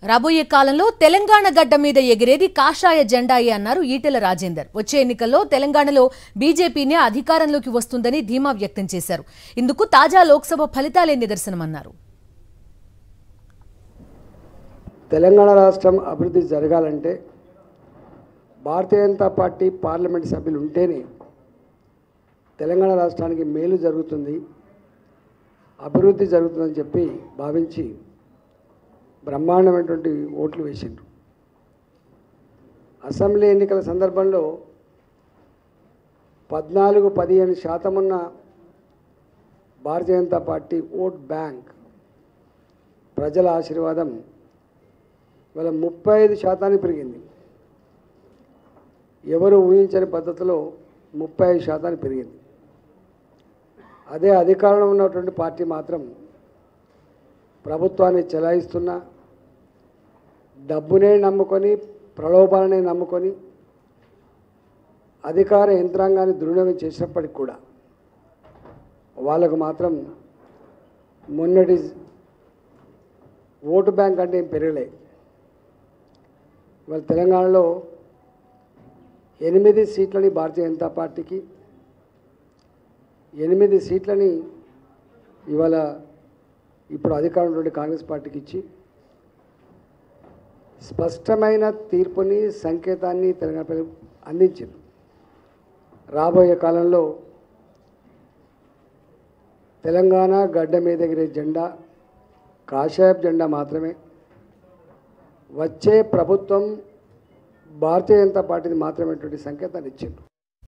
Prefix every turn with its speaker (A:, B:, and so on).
A: రాబోయే కాలంలో తెలంగాణ గడ్డ మీద ఎగిరేది కాషాయ జెండాయే అన్నారు ఈటెల రాజేందర్. వచ్చే ఎన్నికల్లో తెలంగాణలో బీజేపీనే అధికారంలోకి వస్తుందని ధీమా వ్యక్తం చేశారు. ఇందుకు తాజా లోక్సభ ఫలితాలే నిదర్శనమన్నారు.
B: తెలంగాణ రాష్ట్రం అభివృద్ధి జరగాలంటే భారతీయ జనతా పార్టీ పార్లమెంట్ సభ్యులు ఉంటేనే తెలంగాణ రాష్ట్రానికి మేలు జరుగుతుంది, అభివృద్ధి జరుగుతుందని చెప్పి భావించి బ్రహ్మాండమైనటువంటి ఓట్లు వేసిండ్రు. అసెంబ్లీ ఎన్నికల సందర్భంలో 14-15% ఉన్న Bharatiya Janata party vote bank ప్రజల ఆశీర్వాదం ఇవాళ 35% పెరిగింది. ఎవరు ఊహించని పద్ధతిలో 35% పెరిగింది. అదే అధికారంలో ఉన్నటువంటి పార్టీ మాత్రం ప్రభుత్వాన్ని చెలాయిస్తున్న, డబ్బునే నమ్ముకొని, ప్రలోభాలనే నమ్ముకొని అధికార యంత్రాంగాన్ని దుర్వినియోగం చేసినప్పటికి కూడా వాళ్ళకు మాత్రం మొన్నటి ఓటు బ్యాంక్ అంటే ఏం పెరగలే. ఇవాళ తెలంగాణలో 8 సీట్లని భారతీయ జనతా పార్టీకి, 8 సీట్లని ఇవాళ ఇప్పుడు అధికారంలో కాంగ్రెస్ పార్టీకి ఇచ్చి స్పష్టమైన తీర్పుని, సంకేతాన్ని తెలంగాణ ప్రజలకు అందించారు. రాబోయే కాలంలో తెలంగాణ గడ్డ మీద ఎగిరే జెండా కాషాయపు జెండా మాత్రమే. వచ్చే ప్రభుత్వం భారతీయ జనతా పార్టీని మాత్రమేటువంటి సంకేతాన్ని ఇచ్చింది.